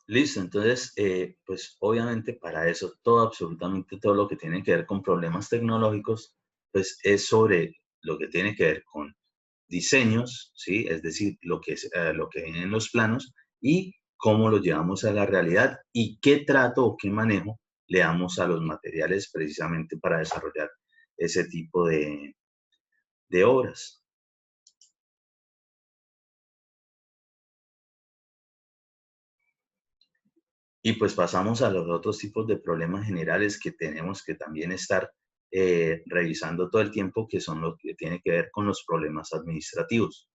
Listo, entonces, pues obviamente para eso, todo, absolutamente todo lo que tiene que ver con problemas tecnológicos, pues es sobre lo que tiene que ver con diseños, ¿sí? Es decir, lo que viene en los planos y cómo lo llevamos a la realidad y qué trato o qué manejo le damos a los materiales precisamente para desarrollar ese tipo de obras. Y pues pasamos a los otros tipos de problemas generales que tenemos que también estar revisando todo el tiempo, que son los que tiene que ver con los problemas administrativos.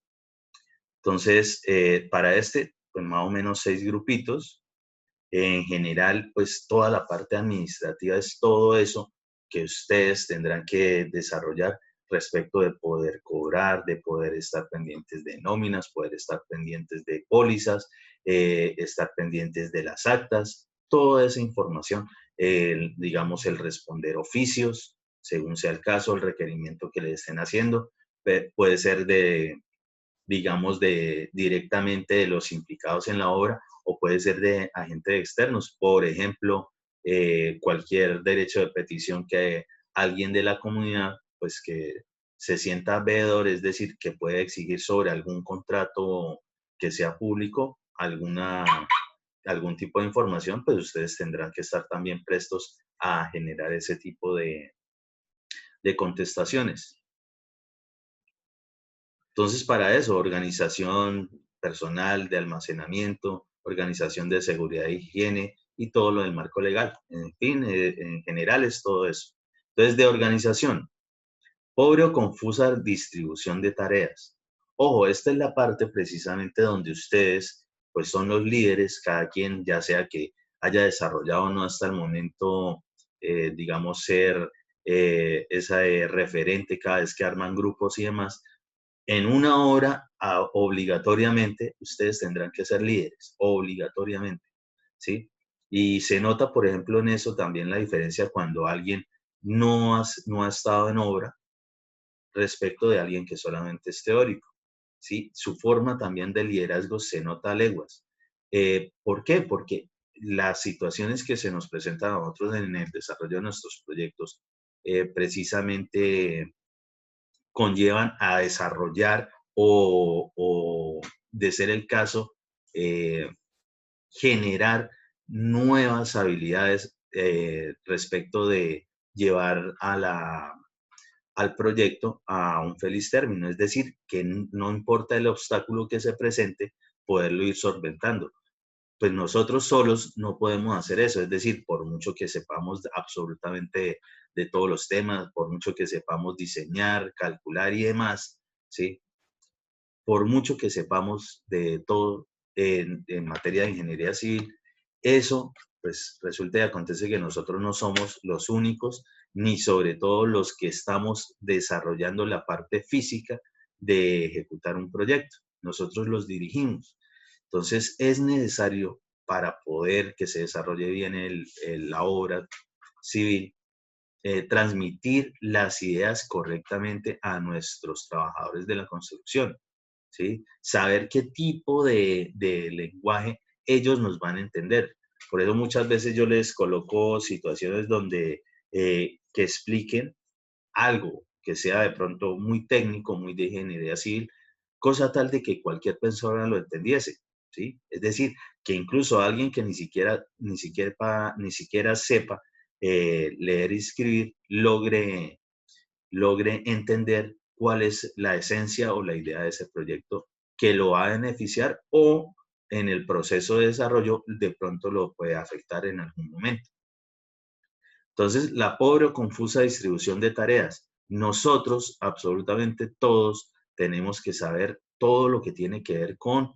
Entonces, para este, pues más o menos 6 grupitos. En general, pues toda la parte administrativa es todo eso que ustedes tendrán que desarrollar respecto de poder cobrar, de poder estar pendientes de nóminas, poder estar pendientes de pólizas, estar pendientes de las actas, toda esa información, digamos, el responder oficios, según sea el caso, el requerimiento que le estén haciendo, puede ser de, digamos, de directamente de los implicados en la obra o puede ser de agentes externos. Por ejemplo, cualquier derecho de petición que alguien de la comunidad, pues que se sienta veedor, es decir, que puede exigir sobre algún contrato que sea público, algún tipo de información, pues ustedes tendrán que estar también prestos a generar ese tipo de contestaciones. Entonces, para eso, organización personal de almacenamiento, organización de seguridad e higiene y todo lo del marco legal. En fin, en general es todo eso. Entonces, de organización, pobre o confusa distribución de tareas. Ojo, esta es la parte precisamente donde ustedes, pues son los líderes, cada quien, ya sea que haya desarrollado no hasta el momento, digamos, ser esa referente cada vez que arman grupos y demás. En una hora, obligatoriamente, ustedes tendrán que ser líderes, obligatoriamente, ¿sí? Y se nota, por ejemplo, en eso también la diferencia cuando alguien no ha estado en obra respecto de alguien que solamente es teórico, ¿sí? Su forma también de liderazgo se nota a leguas. ¿Por qué? Porque las situaciones que se nos presentan a nosotros en el desarrollo de nuestros proyectos precisamente conllevan a desarrollar o, de ser el caso, eh, generar nuevas habilidades respecto de llevar al proyecto a un feliz término. Es decir, que no importa el obstáculo que se presente, poderlo ir solventando. Pues nosotros solos no podemos hacer eso. Es decir, por mucho que sepamos absolutamente de todos los temas, por mucho que sepamos diseñar, calcular y demás, ¿sí? Por mucho que sepamos de todo en materia de ingeniería civil, eso pues resulta y acontece que nosotros no somos los únicos, ni sobre todo los que estamos desarrollando la parte física de ejecutar un proyecto. Nosotros los dirigimos. Entonces es necesario para poder que se desarrolle bien la obra civil, transmitir las ideas correctamente a nuestros trabajadores de la construcción. ¿Sí? Saber qué tipo de lenguaje ellos nos van a entender. Por eso muchas veces yo les coloco situaciones donde que expliquen algo que sea de pronto muy técnico, muy de ingeniería civil, cosa tal de que cualquier persona lo entendiese, ¿sí? Es decir, que incluso alguien que ni siquiera sepa leer y escribir logre entender cuál es la esencia o la idea de ese proyecto que lo va a beneficiar o en el proceso de desarrollo de pronto lo puede afectar en algún momento. Entonces, la pobre o confusa distribución de tareas. Nosotros, absolutamente todos, tenemos que saber todo lo que tiene que ver con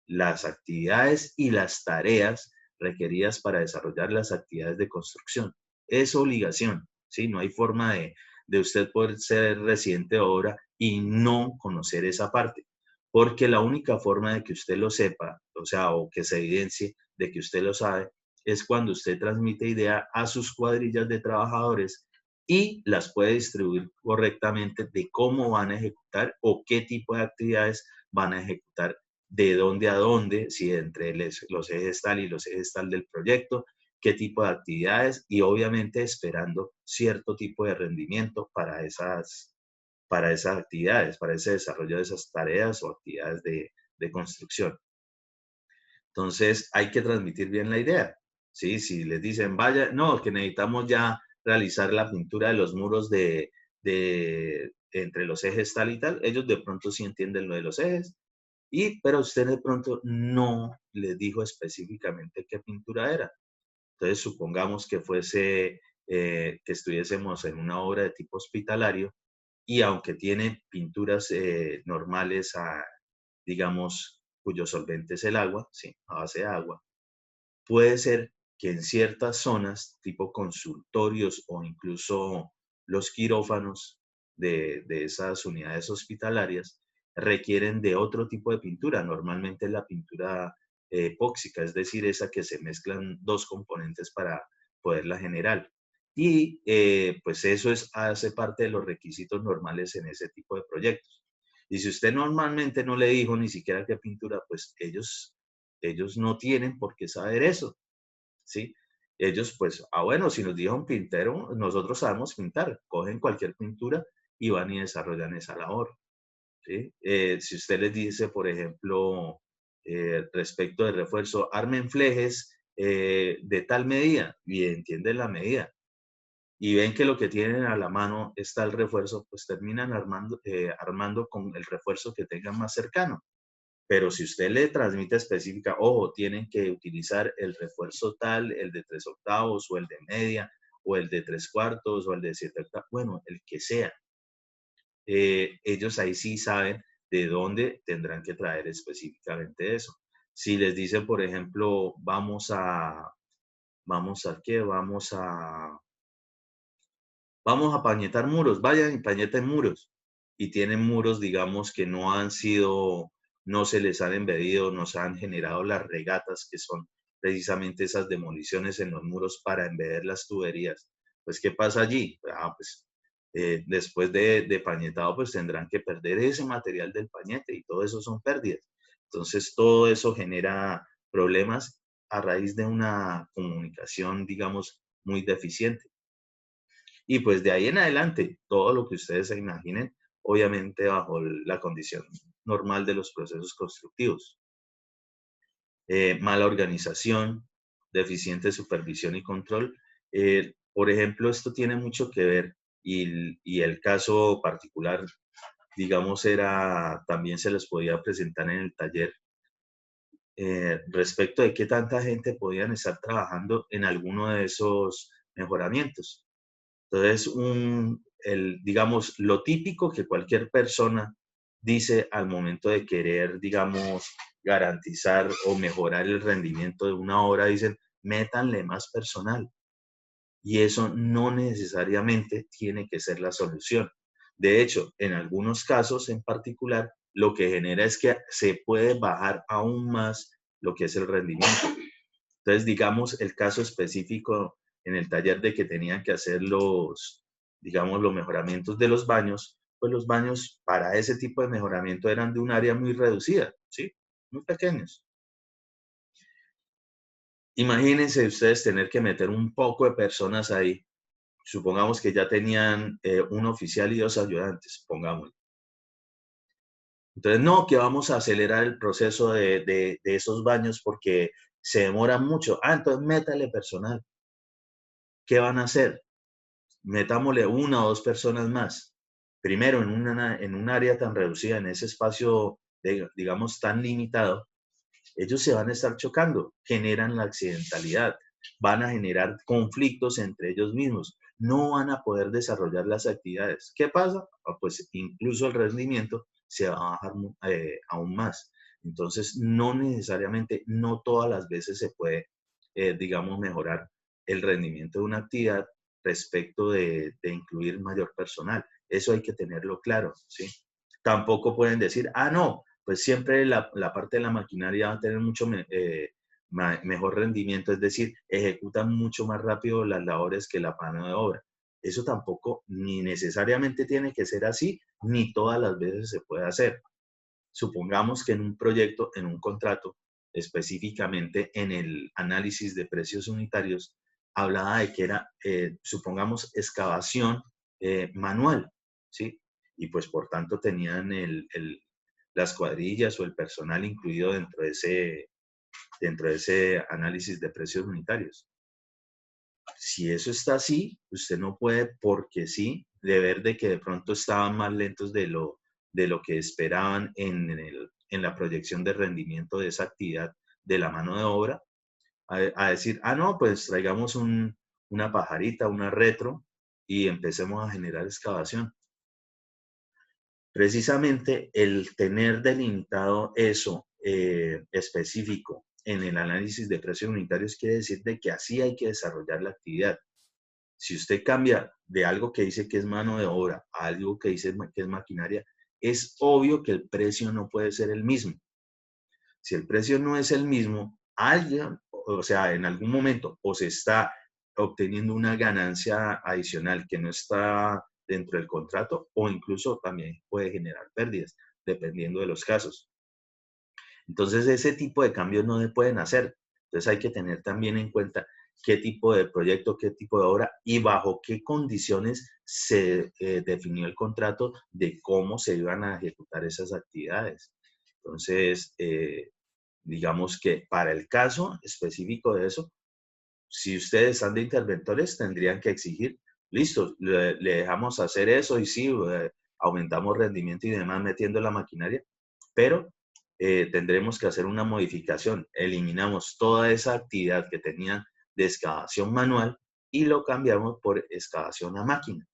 las actividades y las tareas requeridas para desarrollar las actividades de construcción. Es obligación, ¿sí? No hay forma de usted poder ser residente de obra y no conocer esa parte, porque la única forma de que usted lo sepa, o sea, o que se evidencie de que usted lo sabe, es cuando usted transmite idea a sus cuadrillas de trabajadores y las puede distribuir correctamente de cómo van a ejecutar o qué tipo de actividades van a ejecutar, de dónde a dónde, si entre los ejes tal y los ejes tal del proyecto, qué tipo de actividades y obviamente esperando cierto tipo de rendimiento para esas actividades, para ese desarrollo de esas tareas o actividades de construcción. Entonces hay que transmitir bien la idea, ¿sí? Si les dicen, vaya, no, que necesitamos ya realizar la pintura de los muros entre los ejes tal y tal, ellos de pronto sí entienden lo de los ejes, pero usted de pronto no les dijo específicamente qué pintura era. Entonces, supongamos que fuese, que estuviésemos en una obra de tipo hospitalario y aunque tiene pinturas normales, digamos, cuyo solvente es el agua, sí, a base de agua, puede ser que en ciertas zonas, tipo consultorios o incluso los quirófanos de esas unidades hospitalarias, requieren de otro tipo de pintura. Normalmente es la pintura epóxica, es decir, esa que se mezclan dos componentes para poderla generar. Y pues eso hace parte de los requisitos normales en ese tipo de proyectos. Y si usted normalmente no le dijo ni siquiera qué pintura, pues ellos no tienen por qué saber eso, ¿sí? Ellos, pues, bueno, si nos dijo un pintero, nosotros sabemos pintar, cogen cualquier pintura y van y desarrollan esa labor, ¿sí? Si usted les dice, por ejemplo, respecto del refuerzo, armen flejes de tal medida y entienden la medida y ven que lo que tienen a la mano está el refuerzo, pues terminan armando con el refuerzo que tengan más cercano. Pero si usted le transmite específica, ojo, tienen que utilizar el refuerzo tal, el de 3/8 o el de media, o el de 3/4 o el de 7/8, bueno, el que sea. Ellos ahí sí saben de dónde tendrán que traer específicamente eso. Si les dicen, por ejemplo, ¿qué? Vamos a pañetar muros, vayan y pañeten muros. Y tienen muros, digamos, que no se les han embedido, no se han generado las regatas, que son precisamente esas demoliciones en los muros para embeder las tuberías. Pues, ¿qué pasa allí? Pues, después de pañetado, pues tendrán que perder ese material del pañete y todo eso son pérdidas. Entonces, todo eso genera problemas a raíz de una comunicación, digamos, muy deficiente. Y pues de ahí en adelante, todo lo que ustedes se imaginen, obviamente bajo la condición normal de los procesos constructivos. Mala organización, deficiente supervisión y control. Por ejemplo, esto tiene mucho que ver y el caso particular, digamos, también se les podía presentar en el taller respecto de qué tanta gente podían estar trabajando en alguno de esos mejoramientos. Entonces, digamos, lo típico que cualquier persona dice al momento de querer, digamos, garantizar o mejorar el rendimiento de una obra, dicen, métanle más personal. Y eso no necesariamente tiene que ser la solución. De hecho, en algunos casos en particular, lo que genera es que se puede bajar aún más lo que es el rendimiento. Entonces, digamos, el caso específico en el taller de que tenían que hacer digamos, los mejoramientos de los baños, pues los baños para ese tipo de mejoramiento eran de un área muy reducida, ¿sí? Muy pequeños. Imagínense ustedes tener que meter un poco de personas ahí. Supongamos que ya tenían un oficial y 2 ayudantes, pongamos. Entonces, no, que vamos a acelerar el proceso de esos baños porque se demoran mucho. Entonces métale personal. ¿Qué van a hacer? Metámosle 1 o 2 personas más. Primero, en un área tan reducida, en ese espacio, digamos, tan limitado, ellos se van a estar chocando, generan la accidentalidad, van a generar conflictos entre ellos mismos, no van a poder desarrollar las actividades. ¿Qué pasa? Pues incluso el rendimiento se va a bajar aún más. Entonces, no necesariamente, no todas las veces se puede, digamos, mejorar el rendimiento de una actividad respecto de incluir mayor personal. Eso hay que tenerlo claro, ¿sí? Tampoco pueden decir, no, pues siempre la parte de la maquinaria va a tener mucho mejor rendimiento, es decir, ejecutan mucho más rápido las labores que la mano de obra. Eso tampoco ni necesariamente tiene que ser así, ni todas las veces se puede hacer. Supongamos que en un proyecto, en un contrato, específicamente en el análisis de precios unitarios, hablaba de que era, supongamos, excavación manual, ¿sí? Y pues por tanto tenían las cuadrillas o el personal incluido dentro de ese análisis de precios unitarios. Si eso está así, usted no puede, porque sí, de ver de que de pronto estaban más lentos de lo que esperaban en la proyección de rendimiento de esa actividad de la mano de obra, a decir, no, pues traigamos una pajarita, una retro y empecemos a generar excavación. Precisamente el tener delimitado eso específico en el análisis de precios unitarios quiere decir de que así hay que desarrollar la actividad. Si usted cambia de algo que dice que es mano de obra a algo que dice que es maquinaria, es obvio que el precio no puede ser el mismo. Si el precio no es el mismo, o sea, en algún momento, o se está obteniendo una ganancia adicional que no está dentro del contrato, o incluso también puede generar pérdidas, dependiendo de los casos. Entonces, ese tipo de cambios no se pueden hacer. Entonces, hay que tener también en cuenta qué tipo de proyecto, qué tipo de obra y bajo qué condiciones se definió el contrato de cómo se iban a ejecutar esas actividades. Entonces, digamos que para el caso específico de eso, si ustedes están de interventores, tendrían que exigir, listo, le dejamos hacer eso y sí, aumentamos rendimiento y demás metiendo la maquinaria, pero tendremos que hacer una modificación. Eliminamos toda esa actividad que tenían de excavación manual y lo cambiamos por excavación a máquina.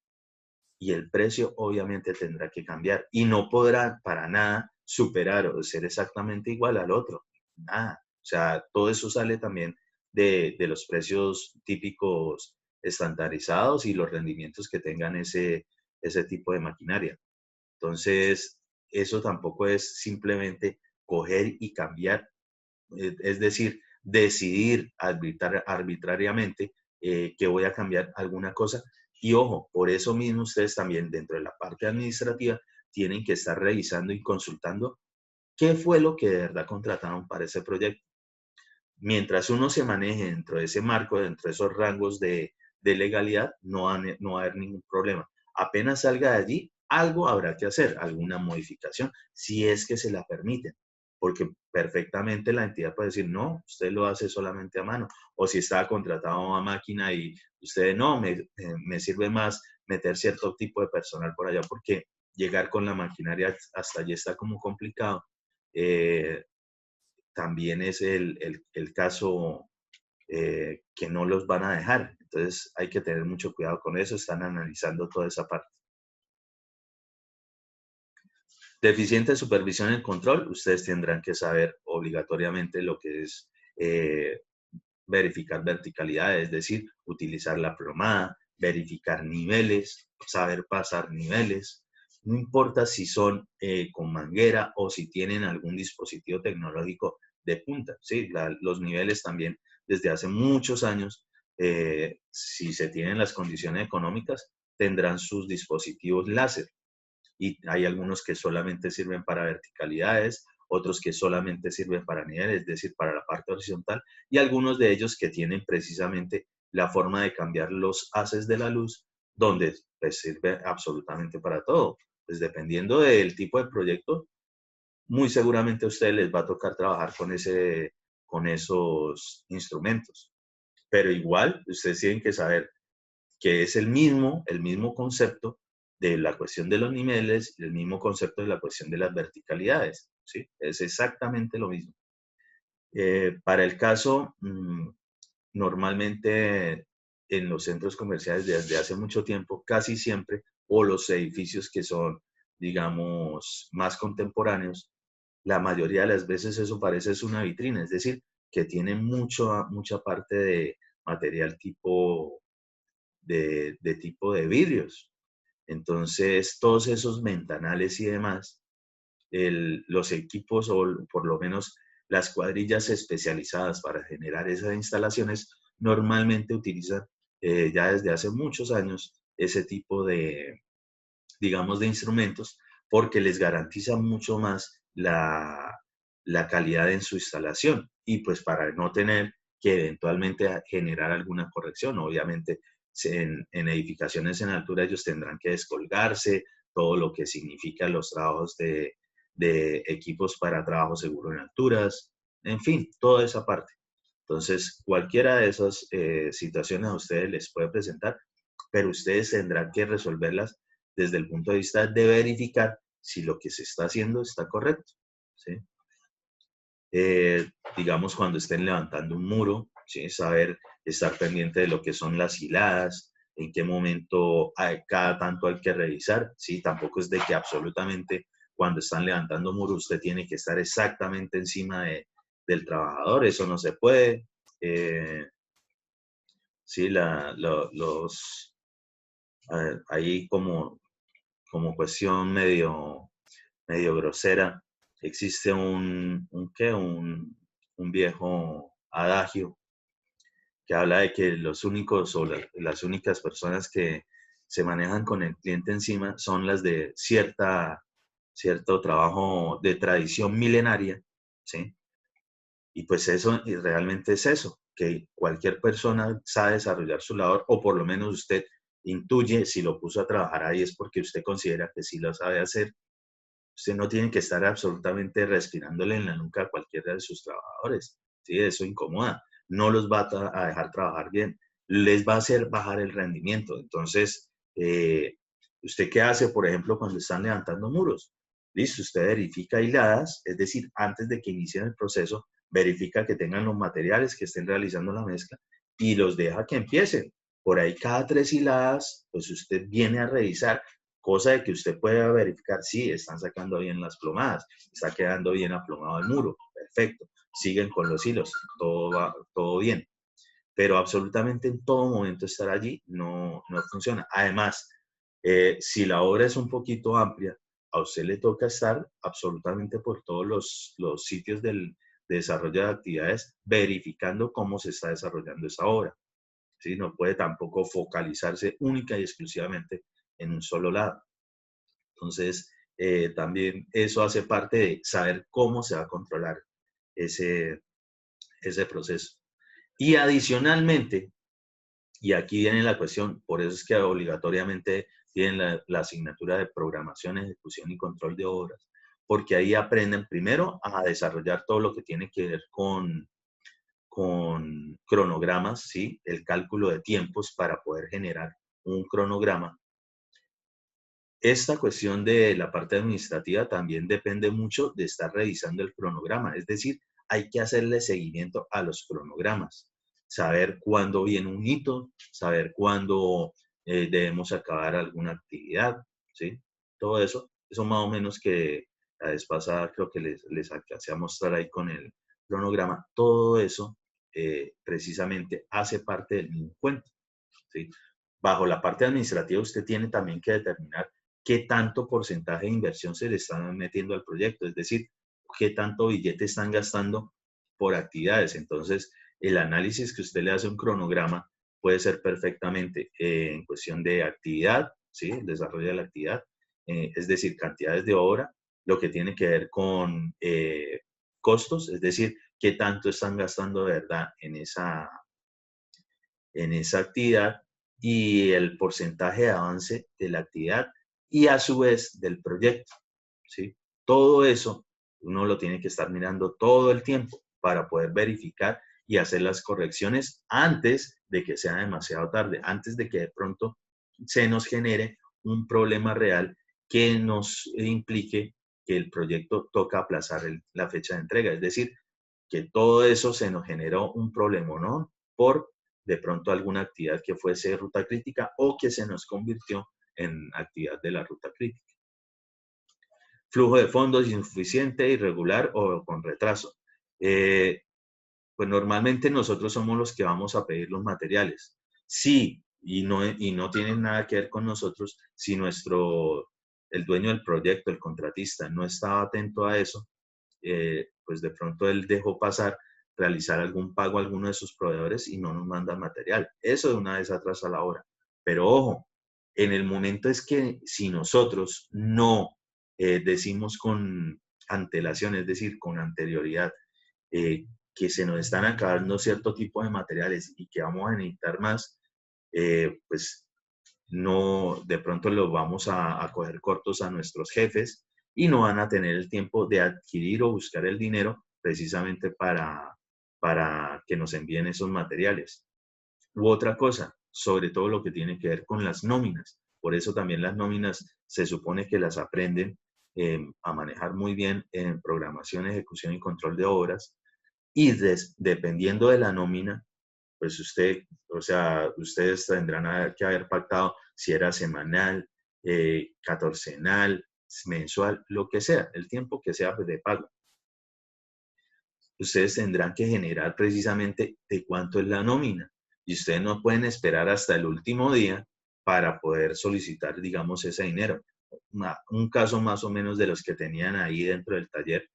Y el precio obviamente tendrá que cambiar y no podrá para nada superar o ser exactamente igual al otro. nada. O sea, todo eso sale también de los precios típicos estandarizados y los rendimientos que tengan ese tipo de maquinaria. Entonces, eso tampoco es simplemente coger y cambiar, es decir, decidir arbitrariamente que voy a cambiar alguna cosa. Y ojo, por eso mismo ustedes también dentro de la parte administrativa tienen que estar revisando y consultando qué fue lo que de verdad contrataron para ese proyecto. Mientras uno se maneje dentro de ese marco, dentro de esos rangos de legalidad, no va a haber ningún problema. Apenas salga de allí, algo habrá que hacer, alguna modificación, si es que se la permiten, porque perfectamente la entidad puede decir, no, usted lo hace solamente a mano, o si está contratado a máquina y usted no, me sirve más meter cierto tipo de personal por allá, porque llegar con la maquinaria hasta allí está como complicado. También es el caso que no los van a dejar. Entonces hay que tener mucho cuidado con eso, están analizando toda esa parte. Deficiente supervisión y control, ustedes tendrán que saber obligatoriamente lo que es verificar verticalidad, es decir, utilizar la plomada, verificar niveles, saber pasar niveles. No importa si son con manguera o si tienen algún dispositivo tecnológico de punta. ¿Sí? Los niveles también desde hace muchos años, si se tienen las condiciones económicas, tendrán sus dispositivos láser. Y hay algunos que solamente sirven para verticalidades, otros que solamente sirven para niveles, es decir, para la parte horizontal, y algunos de ellos que tienen precisamente la forma de cambiar los haces de la luz, donde pues, sirve absolutamente para todo. Pues dependiendo del tipo de proyecto, muy seguramente a ustedes les va a tocar trabajar con esos instrumentos. Pero igual, ustedes tienen que saber que es el mismo concepto de la cuestión de los niveles, el mismo concepto de la cuestión de las verticalidades, ¿sí? Es exactamente lo mismo. Para el caso, normalmente en los centros comerciales desde hace mucho tiempo, casi siempre, o los edificios que son, digamos, más contemporáneos, la mayoría de las veces eso parece es una vitrina, es decir, que tiene mucha parte de material de tipo de vidrios. Entonces, todos esos ventanales y demás, los equipos o por lo menos las cuadrillas especializadas para generar esas instalaciones normalmente utilizan ya desde hace muchos años ese tipo de, digamos, de instrumentos porque les garantiza mucho más la calidad en su instalación y pues para no tener que eventualmente generar alguna corrección, obviamente en edificaciones en altura ellos tendrán que descolgarse, todo lo que significa los trabajos de equipos para trabajo seguro en alturas, en fin, toda esa parte. Entonces, cualquiera de esas situaciones a ustedes les puede presentar, pero ustedes tendrán que resolverlas desde el punto de vista de verificar si lo que se está haciendo está correcto. ¿Sí? Digamos, cuando estén levantando un muro, ¿sí? Saber estar pendiente de lo que son las hiladas, en qué momento cada tanto hay que revisar, ¿sí? Tampoco es de que absolutamente cuando están levantando muro usted tiene que estar exactamente encima del trabajador, eso no se puede. Sí, ahí como cuestión medio grosera, existe un viejo adagio que habla de que los únicos o las únicas personas que se manejan con el cliente encima son las de cierto trabajo de tradición milenaria, ¿sí? Y pues eso y realmente es eso, que cualquier persona sabe desarrollar su labor, o por lo menos usted intuye si lo puso a trabajar ahí es porque usted considera que sí lo sabe hacer. Usted no tiene que estar absolutamente respirándole en la nuca a cualquiera de sus trabajadores. ¿Sí? Eso incomoda. No los va a dejar trabajar bien. Les va a hacer bajar el rendimiento. Entonces, ¿usted qué hace, por ejemplo, cuando están levantando muros? Listo, usted verifica hiladas, es decir, antes de que inicien el proceso, verifica que tengan los materiales que estén realizando la mezcla y los deja que empiecen. Por ahí cada 3 hiladas, pues usted viene a revisar cosa de que usted pueda verificar, sí, están sacando bien las plomadas, está quedando bien aplomado el muro, perfecto. siguen con los hilos, todo va, todo bien. Pero absolutamente en todo momento estar allí no funciona. Además, si la obra es un poquito amplia, a usted le toca estar absolutamente por todos los sitios de desarrollo de actividades, verificando cómo se está desarrollando esa obra. ¿Sí? No puede tampoco focalizarse única y exclusivamente en un solo lado. Entonces, también eso hace parte de saber cómo se va a controlar ese, ese proceso. Y adicionalmente, y aquí viene la cuestión, por eso es que obligatoriamente tienen la asignatura de programación, ejecución y control de obras, porque ahí aprenden primero a desarrollar todo lo que tiene que ver con cronogramas, ¿sí? El cálculo de tiempos para poder generar un cronograma. Esta cuestión de la parte administrativa también depende mucho de estar revisando el cronograma, es decir, hay que hacerle seguimiento a los cronogramas, saber cuándo viene un hito, saber cuándo debemos acabar alguna actividad, ¿sí? Todo eso, eso más o menos que la vez pasada creo que les alcancé a mostrar ahí con el cronograma, todo eso precisamente hace parte del mismo cuento, ¿sí? Bajo la parte administrativa usted tiene también que determinar qué tanto porcentaje de inversión se le está metiendo al proyecto, es decir, qué tanto billete están gastando por actividades. Entonces, el análisis que usted le hace a un cronograma puede ser perfectamente en cuestión de actividad, ¿sí? El desarrollo de la actividad, es decir, cantidades de obra, lo que tiene que ver con costos, es decir, qué tanto están gastando de verdad en esa actividad y el porcentaje de avance de la actividad y a su vez del proyecto, ¿sí? Todo eso uno lo tiene que estar mirando todo el tiempo para poder verificar y hacer las correcciones antes de que sea demasiado tarde, antes de que de pronto se nos genere un problema real que nos implique que el proyecto toca aplazar la fecha de entrega. Es decir, que todo eso se nos generó un problema, ¿no? Por de pronto alguna actividad que fuese ruta crítica o que se nos convirtió en actividad de la ruta crítica. Flujo de fondos insuficiente, irregular o con retraso. Pues normalmente nosotros somos los que vamos a pedir los materiales. Sí, y no tienen nada que ver con nosotros, si el dueño del proyecto, el contratista, no estaba atento a eso, pues de pronto él dejó pasar realizar algún pago a alguno de sus proveedores y no nos manda material. Eso de una vez atrasa la hora. Pero ojo, en el momento es que si nosotros no decimos con antelación, es decir, con anterioridad, que se nos están acabando cierto tipo de materiales y que vamos a necesitar más, pues no, de pronto los vamos a coger cortos a nuestros jefes y no van a tener el tiempo de adquirir o buscar el dinero precisamente para que nos envíen esos materiales. U otra cosa, sobre todo lo que tiene que ver con las nóminas. Por eso también las nóminas se supone que las aprenden a manejar muy bien en programación, ejecución y control de obras. Y dependiendo de la nómina, pues o sea, ustedes tendrán que haber pactado si era semanal, catorcenal, mensual, lo que sea, el tiempo que sea de pago. Ustedes tendrán que generar precisamente de cuánto es la nómina. Y ustedes no pueden esperar hasta el último día para poder solicitar, digamos, ese dinero. Un caso más o menos de los que tenían ahí dentro del taller,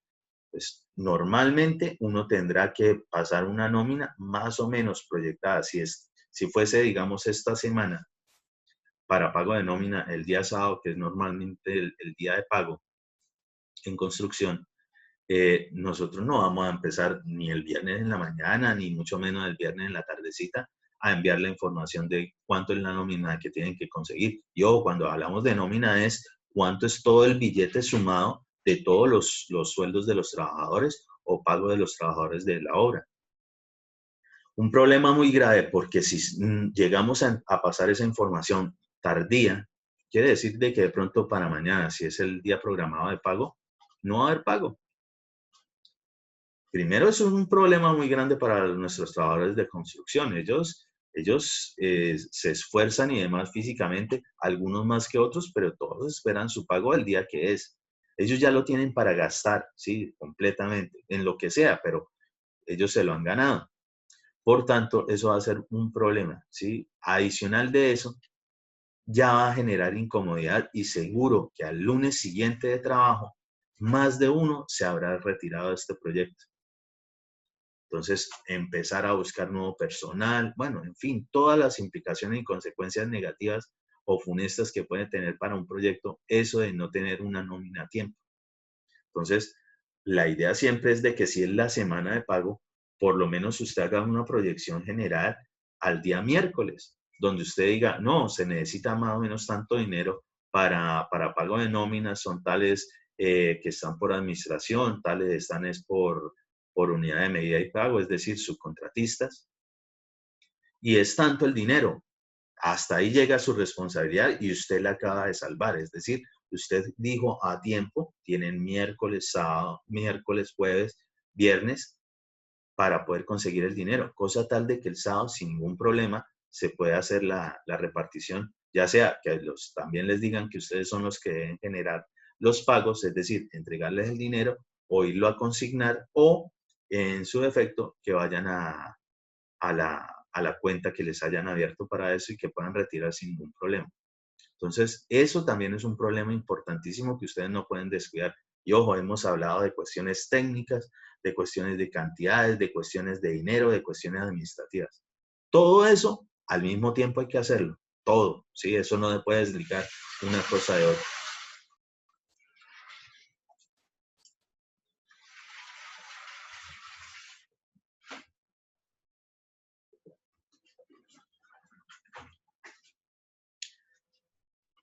pues normalmente uno tendrá que pasar una nómina más o menos proyectada. Si fuese, digamos, esta semana para pago de nómina el día sábado, que es normalmente el día de pago en construcción, nosotros no vamos a empezar ni el viernes en la mañana, ni mucho menos el viernes en la tardecita, a enviar la información de cuánto es la nómina que tienen que conseguir. Yo, cuando hablamos de nómina, es cuánto es todo el billete sumado de todos los sueldos de los trabajadores o pago de los trabajadores de la obra. Un problema muy grave porque si llegamos a pasar esa información tardía, quiere decir de que de pronto para mañana, si es el día programado de pago, no va a haber pago. Primero, eso es un problema muy grande para nuestros trabajadores de construcción. Ellos se esfuerzan y demás físicamente, algunos más que otros, pero todos esperan su pago el día que es. Ellos ya lo tienen para gastar, sí, completamente, en lo que sea, pero ellos se lo han ganado. Por tanto, eso va a ser un problema, ¿sí? Adicional de eso, ya va a generar incomodidad y seguro que al lunes siguiente de trabajo, más de uno se habrá retirado de este proyecto. Entonces, empezar a buscar nuevo personal, bueno, en fin, todas las implicaciones y consecuencias negativas o funestas que puede tener para un proyecto eso de no tener una nómina a tiempo. Entonces, la idea siempre es de que si es la semana de pago, por lo menos usted haga una proyección general al día miércoles, donde usted diga, no, se necesita más o menos tanto dinero para pago de nóminas, son tales que están por administración, tales están es por unidad de medida y pago, es decir, subcontratistas, y es tanto el dinero. Hasta ahí llega su responsabilidad y usted la acaba de salvar. Es decir, usted dijo a tiempo, tienen miércoles, sábado, miércoles, jueves, viernes, para poder conseguir el dinero. Cosa tal de que el sábado, sin ningún problema, se puede hacer la repartición, ya sea que también les digan que ustedes son los que deben generar los pagos, es decir, entregarles el dinero o irlo a consignar o, en su defecto, que vayan a la cuenta que les hayan abierto para eso y que puedan retirar sin ningún problema. Entonces, eso también es un problema importantísimo que ustedes no pueden descuidar. Y ojo, hemos hablado de cuestiones técnicas, de cuestiones de cantidades, de cuestiones de dinero, de cuestiones administrativas. Todo eso al mismo tiempo hay que hacerlo. Todo, ¿sí? Eso no se puede desligar una cosa de otra.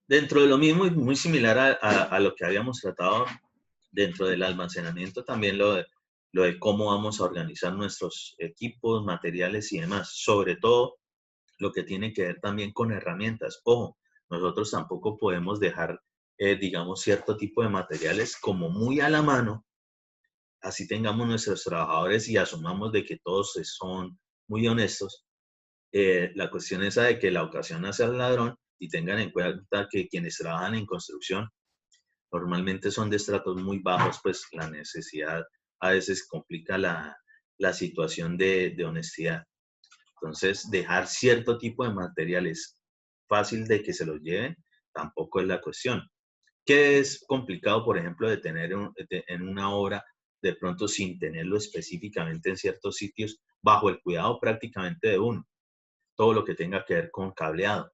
Dentro de lo mismo y muy similar a lo que habíamos tratado dentro del almacenamiento, también lo de cómo vamos a organizar nuestros equipos, materiales y demás. Sobre todo lo que tiene que ver también con herramientas. Ojo, nosotros tampoco podemos dejar, digamos, cierto tipo de materiales como muy a la mano, así tengamos nuestros trabajadores y asumamos de que todos son muy honestos. La cuestión es de que la ocasión hace al ladrón y tengan en cuenta que quienes trabajan en construcción normalmente son de estratos muy bajos, pues la necesidad a veces complica la situación de honestidad. Entonces, dejar cierto tipo de materiales fácil de que se los lleven tampoco es la cuestión. ¿Qué es complicado, por ejemplo, de tener en una obra, de pronto sin tenerlo específicamente en ciertos sitios, bajo el cuidado prácticamente de uno? Todo lo que tenga que ver con cableado,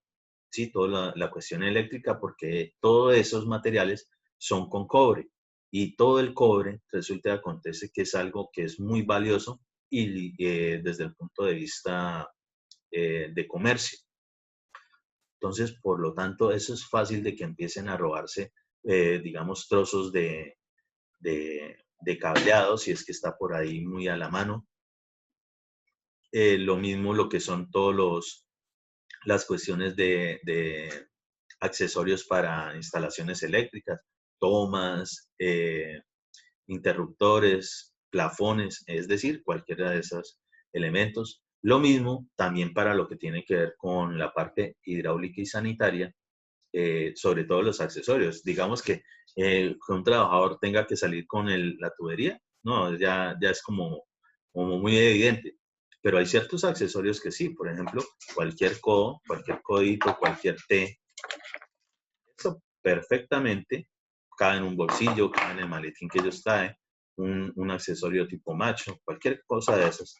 ¿sí? Toda la cuestión eléctrica, porque todos esos materiales son con cobre y todo el cobre resulta y acontece que es algo que es muy valioso y desde el punto de vista de comercio. Entonces, por lo tanto, eso es fácil de que empiecen a robarse, digamos, trozos de cableado, si es que está por ahí muy a la mano. Lo mismo lo que son todos las cuestiones de accesorios para instalaciones eléctricas, tomas, interruptores, plafones, es decir, cualquiera de esos elementos. Lo mismo también para lo que tiene que ver con la parte hidráulica y sanitaria, sobre todo los accesorios. Digamos que un trabajador tenga que salir con la tubería, no, ya es como muy evidente. Pero hay ciertos accesorios que sí, por ejemplo, cualquier codo, cualquier codito, cualquier T, eso perfectamente cabe en un bolsillo, cabe en el maletín que ellos traen, un accesorio tipo macho, cualquier cosa de esas.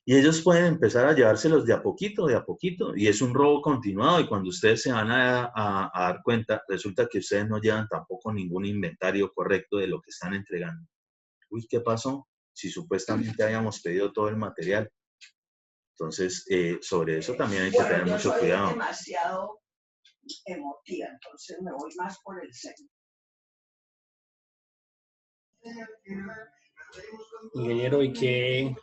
Y ellos pueden empezar a llevárselos de a poquito, y es un robo continuado, y cuando ustedes se van a dar cuenta, resulta que ustedes no llevan tampoco ningún inventario correcto de lo que están entregando. Uy, ¿qué pasó? Si supuestamente habíamos pedido todo el material. Entonces, sobre eso también hay que tener mucho cuidado. Demasiado emotiva, entonces me voy más por el seno. Ingeniero, ¿y qué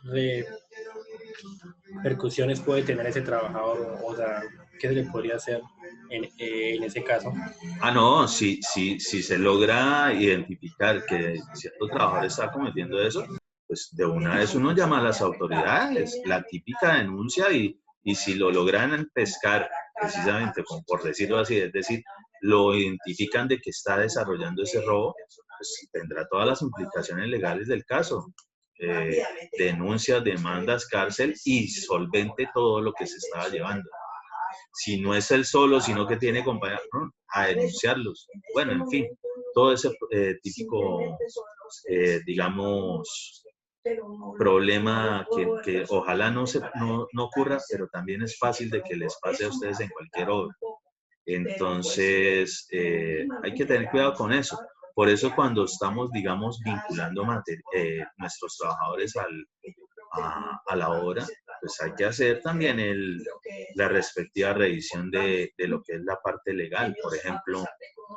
repercusiones puede tener ese trabajador? O sea, ¿qué se le podría hacer en ese caso? No, si se logra identificar que cierto trabajador está cometiendo eso, pues de una vez uno llama a las autoridades, la típica denuncia y si lo logran pescar, precisamente por decirlo así, es decir, lo identifican de que está desarrollando ese robo, pues tendrá todas las implicaciones legales del caso. denuncias, demandas, cárcel y solvente todo lo que se estaba llevando. Si no es él solo, sino que tiene compañeros, a denunciarlos. Bueno, en fin, todo ese típico, digamos, problema que ojalá no ocurra, pero también es fácil de que les pase a ustedes en cualquier obra. Entonces, hay que tener cuidado con eso. Por eso cuando estamos, digamos, vinculando nuestros trabajadores a la obra, pues hay que hacer también la respectiva revisión de lo que es la parte legal. Por ejemplo,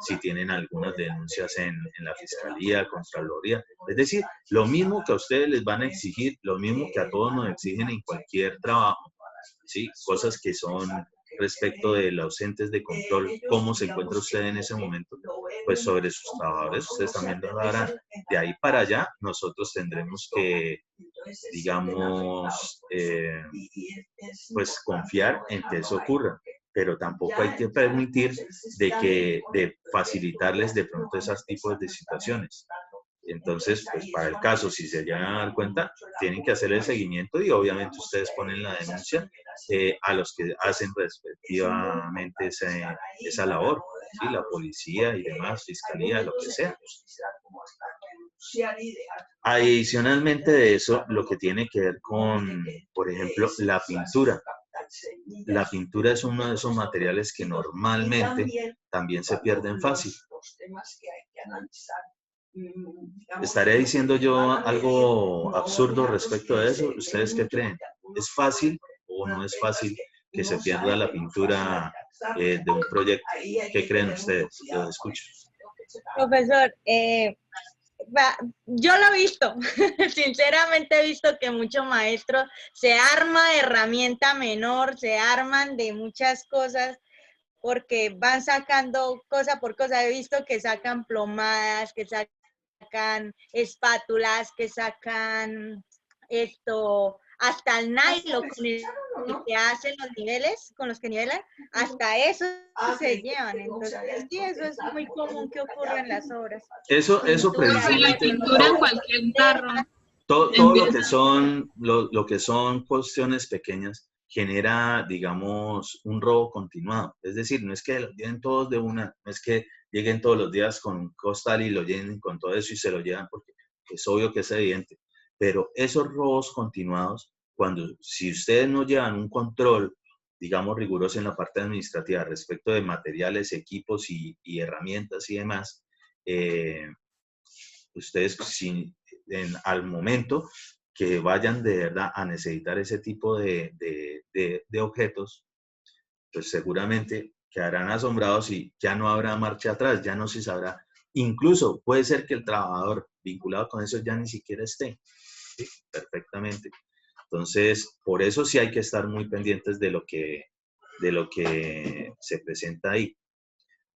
si tienen algunas denuncias en la Fiscalía, Contraloría. Es decir, lo mismo que a ustedes les van a exigir, lo mismo que a todos nos exigen en cualquier trabajo, ¿sí? Cosas que son respecto de los entes de control, cómo se encuentra usted en ese momento, pues sobre sus trabajadores ustedes también lo harán. De ahí para allá nosotros tendremos que, digamos, pues confiar en que eso ocurra, pero tampoco hay que permitir de facilitarles de pronto esos tipos de situaciones. Entonces, pues para el caso, si se llegan a dar cuenta, tienen que hacer el seguimiento y obviamente ustedes ponen la denuncia a los que hacen respectivamente esa labor, ¿sí? La policía y demás, fiscalía, lo que sea. Adicionalmente de eso, lo que tiene que ver con, por ejemplo, la pintura. La pintura es uno de esos materiales que normalmente también se pierden fácil. ¿Estaré diciendo yo algo absurdo respecto a eso? ¿Ustedes qué creen? ¿Es fácil o no es fácil que se pierda la pintura de un proyecto? ¿Qué creen ustedes? Los escucho. Profesor, yo lo he visto, sinceramente he visto que muchos maestros se arman de herramienta menor, se arman de muchas cosas porque van sacando cosa por cosa. He visto que sacan plomadas, que sacan espátulas, que sacan hasta el nylon con el que hacen los niveles, con los que nivelan, hasta eso se llevan. Entonces, sí, eso es muy común que ocurra en las obras. Eso precisamente. Pintura en cualquier barro. Todo lo que son cuestiones pequeñas genera, digamos, un robo continuado. Es decir, no es que lo lleven todos de una, no es que lleguen todos los días con un costal y lo llenen con todo eso y se lo llevan porque es obvio que es evidente. Pero esos robos continuados, si ustedes no llevan un control, digamos, riguroso en la parte administrativa respecto de materiales, equipos y herramientas y demás, ustedes al momento que vayan de verdad a necesitar ese tipo de objetos, pues seguramente quedarán asombrados y ya no habrá marcha atrás, ya no se sabrá. Incluso puede ser que el trabajador vinculado con eso ya ni siquiera esté. ¿Sí? Perfectamente. Entonces, por eso sí hay que estar muy pendientes de lo que se presenta ahí.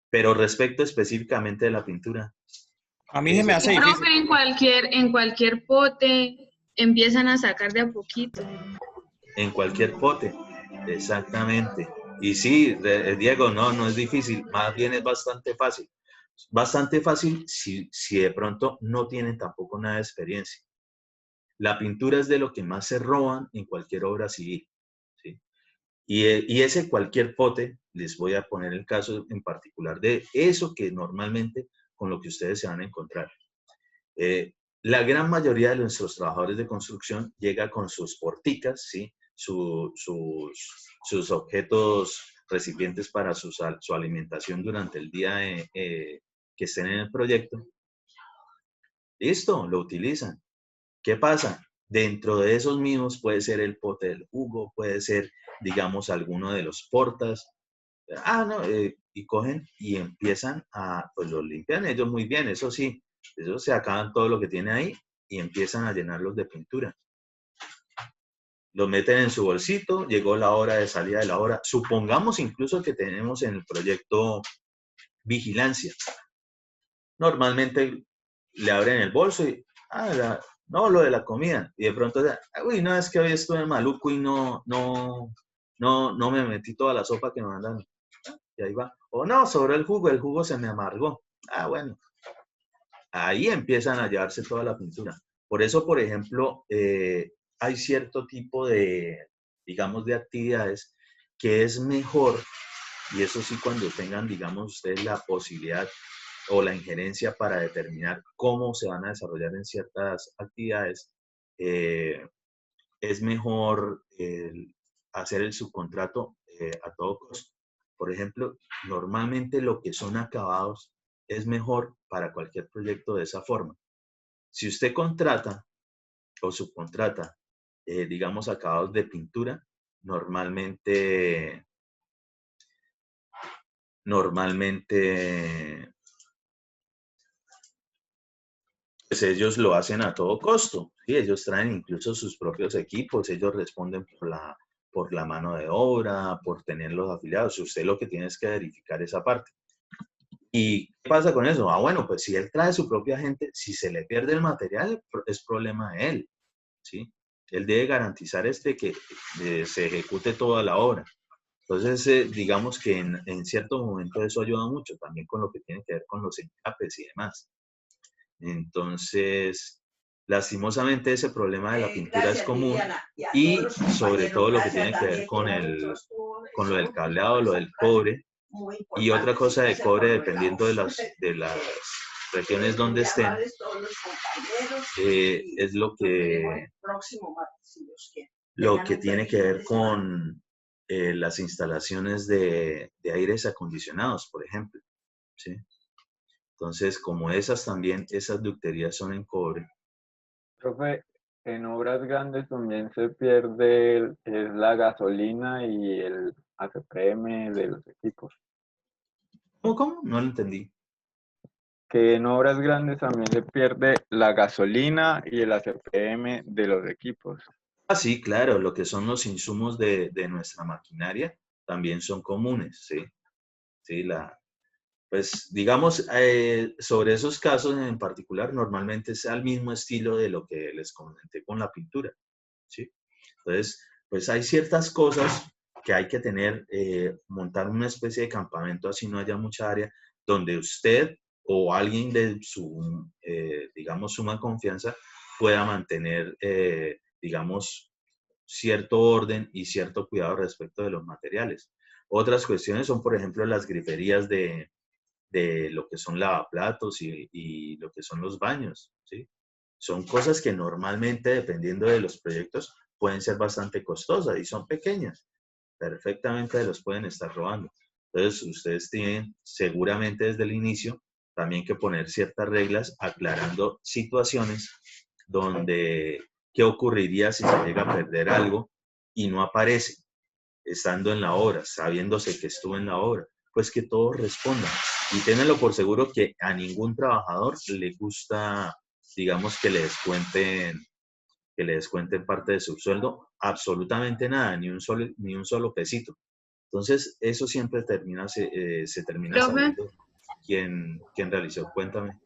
Pero respecto específicamente de la pintura. A mí se me hace difícil. En cualquier pote empiezan a sacar de a poquito. En cualquier pote, exactamente. Y sí, Diego, no es difícil, más bien es bastante fácil. Bastante fácil si de pronto no tienen tampoco nada de experiencia. La pintura es de lo que más se roban en cualquier obra civil, ¿sí? Y ese cualquier pote, les voy a poner el caso en particular de eso que normalmente con lo que ustedes se van a encontrar. La gran mayoría de nuestros trabajadores de construcción llega con sus porticas, ¿sí? Sus objetos recipientes para su alimentación durante el día que estén en el proyecto. Listo, lo utilizan. ¿Qué pasa? Dentro de esos mismos puede ser el pote del jugo, puede ser, digamos, alguno de los portas. Y cogen y empiezan pues los limpian ellos muy bien, eso sí, eso se acaban todo lo que tiene ahí y empiezan a llenarlos de pintura. Los meten en su bolsito, llegó la hora de salida de la obra. Supongamos incluso que tenemos en el proyecto vigilancia. Normalmente le abren el bolso y, lo de la comida. Y de pronto, no, es que hoy estuve maluco y no me metí toda la sopa que me mandaron. Y ahí va. O no, sobró el jugo se me amargó. Bueno. Ahí empiezan a llevarse toda la pintura. Por eso, por ejemplo, hay cierto tipo de, digamos, de actividades que es mejor, y eso sí cuando tengan, digamos, ustedes la posibilidad o la injerencia para determinar cómo se van a desarrollar en ciertas actividades, es mejor hacer el subcontrato a todo costo. Por ejemplo, normalmente lo que son acabados es mejor para cualquier proyecto de esa forma. Si usted contrata o subcontrata, digamos, acabados de pintura, normalmente pues ellos lo hacen a todo costo, ¿sí? Ellos traen incluso sus propios equipos, ellos responden por la mano de obra, por tener los afiliados. Usted lo que tiene es que verificar esa parte. ¿Y qué pasa con eso? Ah, bueno, pues si él trae su propia gente, si se le pierde el material, es problema de él, ¿sí? Él debe garantizar que se ejecute toda la obra. Entonces, digamos que en cierto momento eso ayuda mucho, también con lo que tiene que ver con los encapes y demás. Entonces, lastimosamente ese problema de la pintura es común y sobre todo lo que tiene que ver con lo del cableado, lo del cobre y otra cosa de cobre dependiendo de las regiones donde estén, es lo que tiene que ver con las instalaciones de aires acondicionados, por ejemplo, ¿sí? Entonces, como esas también, esas ducterías son en cobre. Profe, en obras grandes también se pierde es la gasolina y el ACPM de los equipos. ¿Cómo? No lo entendí. Que en obras grandes también se pierde la gasolina y el ACPM de los equipos. Ah, sí, claro, lo que son los insumos de nuestra maquinaria también son comunes, ¿sí? Sí, pues digamos, sobre esos casos en particular, normalmente es al mismo estilo de lo que les comenté con la pintura, ¿sí? Entonces, pues hay ciertas cosas que hay que tener, montar una especie de campamento, así no haya mucha área, donde usted o alguien de su, digamos, suma confianza pueda mantener, digamos, cierto orden y cierto cuidado respecto de los materiales. Otras cuestiones son, por ejemplo, las griferías de lo que son lavaplatos y lo que son los baños, ¿sí? Son cosas que normalmente, dependiendo de los proyectos, pueden ser bastante costosas y son pequeñas. Perfectamente los pueden estar robando. Entonces, ustedes tienen seguramente desde el inicio también que poner ciertas reglas aclarando situaciones donde qué ocurriría si se llega a perder algo y no aparece estando en la obra, sabiéndose que estuvo en la obra, pues que todos respondan. Y ténganlo por seguro que a ningún trabajador le gusta, digamos, que le descuenten parte de su sueldo, absolutamente nada, ni un solo pesito. Entonces, eso siempre se termina Profe, sabiendo quién realizó. Cuéntame.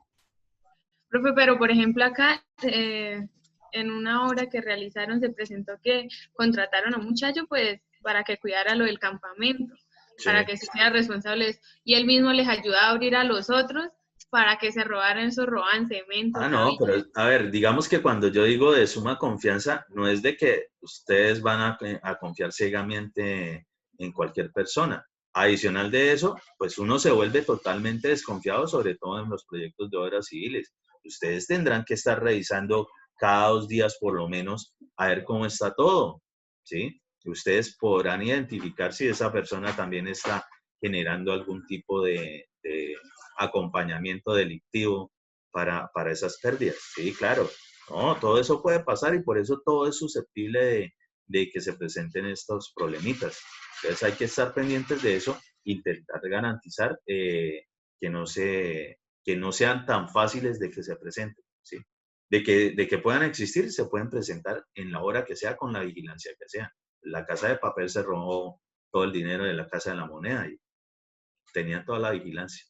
profe, pero por ejemplo acá, en una obra que realizaron se presentó que contrataron a un muchacho pues para que cuidara lo del campamento, Sí. para que se hiciera responsables, y él mismo les ayuda a abrir a los otros para que se robaran roban cemento. Ah, no, pero a ver, digamos que cuando yo digo de suma confianza, no es de que ustedes van a confiar ciegamente en cualquier persona. Adicional de eso, pues uno se vuelve totalmente desconfiado, sobre todo en los proyectos de obras civiles. Ustedes tendrán que estar revisando cada 2 días por lo menos a ver cómo está todo, ¿sí? Ustedes podrán identificar si esa persona también está generando algún tipo de acompañamiento delictivo para esas pérdidas. Sí, claro. No, todo eso puede pasar y por eso todo es susceptible de que se presenten estos problemitas. Entonces hay que estar pendientes de eso, intentar garantizar que no sean tan fáciles de que se presenten, ¿sí? De que puedan existir, se pueden presentar en la hora que sea, con la vigilancia que sea. La Casa de Papel se robó todo el dinero de la Casa de la Moneda y tenían toda la vigilancia.